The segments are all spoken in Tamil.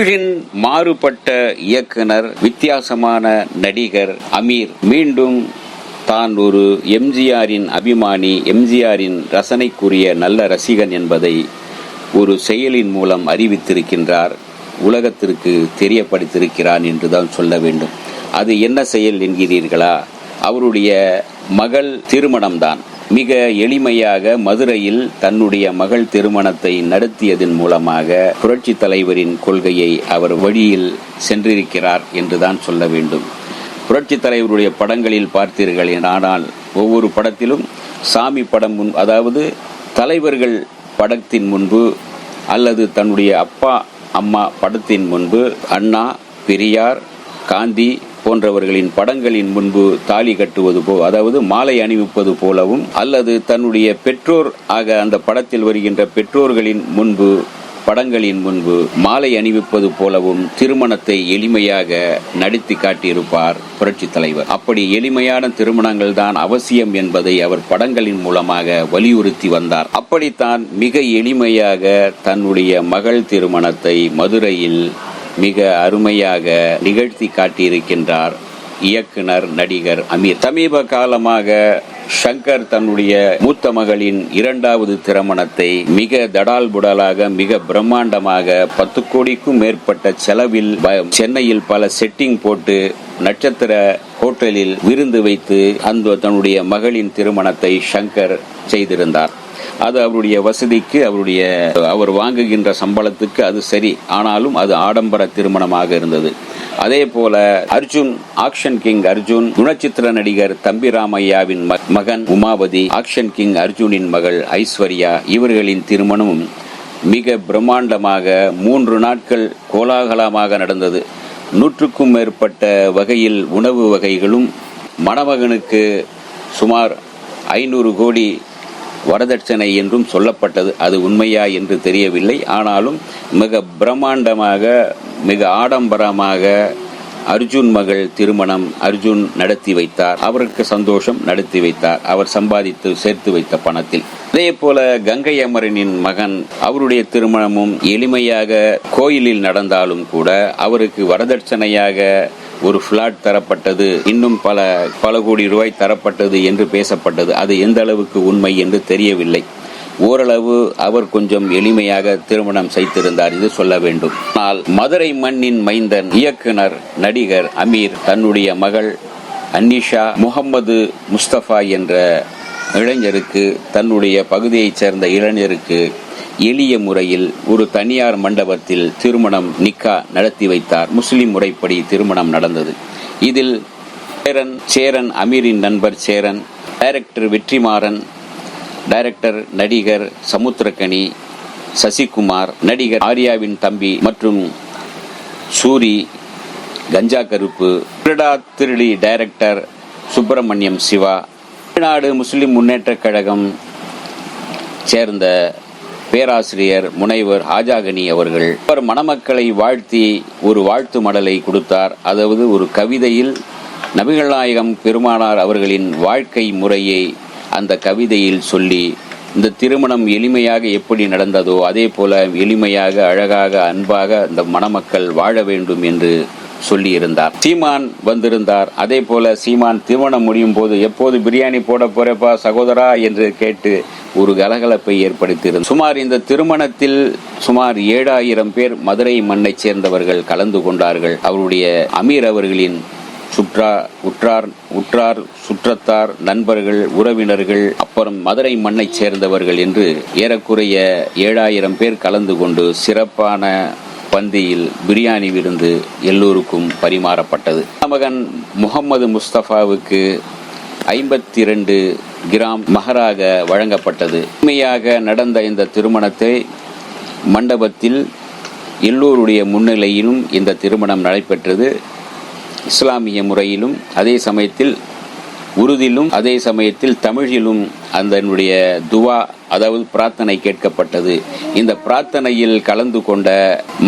தமிழின் மாறுபட்ட இயக்குனர், வித்தியாசமான நடிகர் அமீர் மீண்டும் தான் ஒரு எம்ஜிஆரின் அபிமானி, எம்ஜிஆரின் ரசனைக்குரிய நல்ல ரசிகன் என்பதை ஒரு செயலின் மூலம் அறிவித்திருக்கின்றார், உலகத்திற்கு தெரியப்படுத்தியிருக்கிறான் என்றுதான் சொல்ல வேண்டும். அது என்ன செயல் என்கிறீர்களா? அவருடைய மகள் திருமணம்தான். மிக எளிமையாக மதுரையில் தன்னுடைய மகள் திருமணத்தை நடத்தியதன் மூலமாக புரட்சி தலைவரின் கொள்கையை அவர் வழியில் சென்றிருக்கிறார் என்றுதான் சொல்ல வேண்டும். புரட்சி தலைவருடைய படங்களில் பார்த்தீர்கள் ஆனால் ஒவ்வொரு படத்திலும் சாமி படம் அதாவது தலைவர்கள் படத்தின் முன்பு அல்லது தன்னுடைய அப்பா அம்மா படத்தின் முன்பு அண்ணா, பெரியார், காந்தி போன்றவர்களின் படங்களின் முன்பு தாலி கட்டுவது அதாவது மாலை அணிவிப்பது போலவும், அல்லது தன்னுடைய பெற்றோர் ஆக அந்த படத்தில் வருகின்ற பெற்றோர்களின் முன்பு படங்களின் முன்பு மாலை அணிவிப்பது போலவும் திருமணத்தை எளிமையாக நடித்து காட்டியிருப்பார் புரட்சி தலைவர். அப்படி எளிமையான திருமணங்கள் தான் அவசியம் என்பதை அவர் படங்களின் மூலமாக வலியுறுத்தி வந்தார். அப்படித்தான் மிக எளிமையாக தன்னுடைய மகள் திருமணத்தை மதுரையில் மிக அருமையாக நிகழ்த்தி காட்டியிருக்கின்றார் இயக்குனர், நடிகர் அமீர். சமீப காலமாக சங்கர் தன்னுடைய மூத்த மகளின் 2வது திருமணத்தை மிக தடால் புடலாக, மிக பிரம்மாண்டமாக 10 கோடிக்கும் மேற்பட்ட செலவில் சென்னையில் பல செட்டிங் போட்டு நட்சத்திர ஹோட்டலில் விருந்து வைத்து அந்த தன்னுடைய மகளின் திருமணத்தை சங்கர் செய்திருந்தார். அது அவருடைய வசதிக்கு, அவர் வாங்குகின்ற சம்பளத்துக்கு அது சரி. ஆனாலும் அது ஆடம்பர திருமணமாக இருந்தது. அதே போல அர்ஜுன், ஆக்ஷன் கிங் அர்ஜுன், குணச்சித்திர நடிகர் தம்பிராமையாவின் மகன் உமாபதி, ஆக்ஷன் கிங் அர்ஜுனின் மகள் ஐஸ்வர்யா, இவர்களின் திருமணமும் மிக பிரம்மாண்டமாக 3 நாட்கள் கோலாகலமாக நடந்தது. 100க்கும் மேற்பட்ட வகையில் உணவு வகைகளும், மணமகனுக்கு சுமார் 500 கோடி வரதட்சணை என்றும் சொல்லப்பட்டது. அது உண்மையா என்று தெரியவில்லை. ஆனாலும் மிக பிரம்மாண்டமாக, மிக ஆடம்பரமாக அர்ஜுன் மகள் திருமணம் அர்ஜுன் நடத்தி வைத்தார். அவருக்கு சந்தோஷம், நடத்தி வைத்தார், அவர் சம்பாதித்து சேர்த்து வைத்த பணத்தில். அதே போல கங்கை அமரனின் மகன், அவருடைய திருமணமும் எளிமையாக கோயிலில் நடந்தாலும் கூட அவருக்கு வரதட்சணையாக ஒரு பிளாட் தரப்பட்டது, இன்னும் பல கோடி ரூபாய் தரப்பட்டது என்று பேசப்பட்டது. அது எந்த அளவுக்கு உண்மை என்று தெரியவில்லை. ஓரளவு அவர் கொஞ்சம் எளிமையாக திருமணம் செய்திருந்தார் என்று சொல்ல வேண்டும். ஆனால் மதுரை மண்ணின் மைந்தன், இயக்குனர், நடிகர் அமீர் தன்னுடைய மகள் அன்னிஷா முகமது முஸ்தபா என்ற இளைஞருக்கு, தன்னுடைய பகுதியைச் சேர்ந்த இளைஞருக்கு எளிய முறையில் ஒரு தனியார் மண்டபத்தில் திருமணம் நிக்கா நடத்தி வைத்தார். முஸ்லிம் முறைப்படி திருமணம் நடந்தது. இதில் சேரன், அமீரின் நண்பர் சேரன், டைரக்டர் வெற்றிமாறன், டைரக்டர் நடிகர் சமுத்திரக்கனி, சசிகுமார், நடிகர் ஆர்யாவின் தம்பி மற்றும் சூரி, கஞ்சா கருப்பு, திருடா திருடி டைரக்டர் சுப்பிரமணியம் சிவா, தமிழ்நாடு முஸ்லிம் முன்னேற்ற கழகம் சேர்ந்த பேராசிரியர் முனைவர் ஹாஜாகனி அவர்கள் மணமக்களை வாழ்த்தி ஒரு வாழ்த்து மடலை கொடுத்தார். அதாவது ஒரு கவிதையில் நபிகள் நாயகம் பெருமானார் அவர்களின் வாழ்க்கை முறையை அந்த கவிதையில் சொல்லி, இந்த திருமணம் எளிமையாக எப்படி நடந்ததோ அதே போல எளிமையாக, அழகாக, அன்பாக அந்த மணமக்கள் வாழ வேண்டும் என்று சொல்லியிருந்தார். சீமான் வந்திருந்தார். அதே போல சீமான் திருமணம் முடியும் போது, எப்போது பிரியாணி போட போறப்பா சகோதரா என்று கேட்டு ஒரு கலகலப்பை ஏற்படுத்தியிருந்தார். இந்த திருமணத்தில் சுமார் 7000 பேர் மதுரை மண்ணை சேர்ந்தவர்கள் கலந்து கொண்டார்கள். அவருடைய அமீர் அவர்களின் உற்றார், சுற்றத்தார், நண்பர்கள், உறவினர்கள், அப்புறம் மதுரை மண்ணை சேர்ந்தவர்கள் என்று ஏறக்குறைய 7000 பேர் கலந்து கொண்டு சிறப்பான பந்தியில் பிரியாணி விருந்து எல்லோருக்கும் பரிமாறப்பட்டது. மகன் முகமது முஸ்தபாவுக்கு 52 கிராம் மகராக வழங்கப்பட்டது. உண்மையாக நடந்த இந்த திருமணத்தை மண்டபத்தில் எல்லோருடைய முன்னிலையிலும் இந்த திருமணம் நடைபெற்றது. இஸ்லாமிய முறையிலும், அதே சமயத்தில் உருதிலும், அதே சமயத்தில் தமிழிலும் அதனுடைய துவா, அதாவது பிரார்த்தனை கேட்கப்பட்டது. இந்த பிரார்த்தனையில் கலந்து கொண்ட,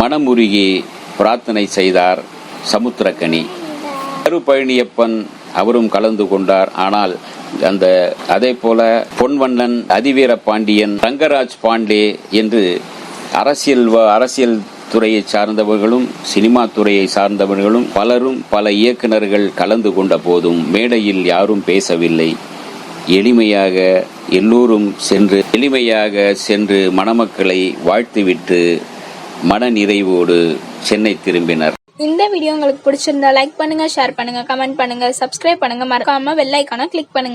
மனமுருகி பிரார்த்தனை செய்தார் சமுத்திரக்கனி. கருப்பழனியப்பன் அவரும் கலந்து கொண்டார். ஆனால் அதே போல பொன்வண்ணன், அதிவீர பாண்டியன், ரங்கராஜ் பாண்டே என்று அரசியல் துறையை சார்ந்தவர்களும் சினிமா துறையை சார்ந்தவர்களும் பலரும் பல இயக்குனர்கள் கலந்து கொண்ட போதும் மேடையில் யாரும் பேசவில்லை. எளிமையாக எல்லோரும் சென்று மணமக்களை வாழ்த்துவிட்டு மன நிறைவோடு சென்னை திரும்பினர். இந்த வீடியோ உங்களுக்கு பிடிச்சிருந்தா லைக் பண்ணுங்க, ஷேர் பண்ணுங்க, கமெண்ட் பண்ணுங்க, சப்ஸ்கிரைப் பண்ணுங்க, மறக்காம பெல் ஐகானை கிளிக் பண்ணுங்க.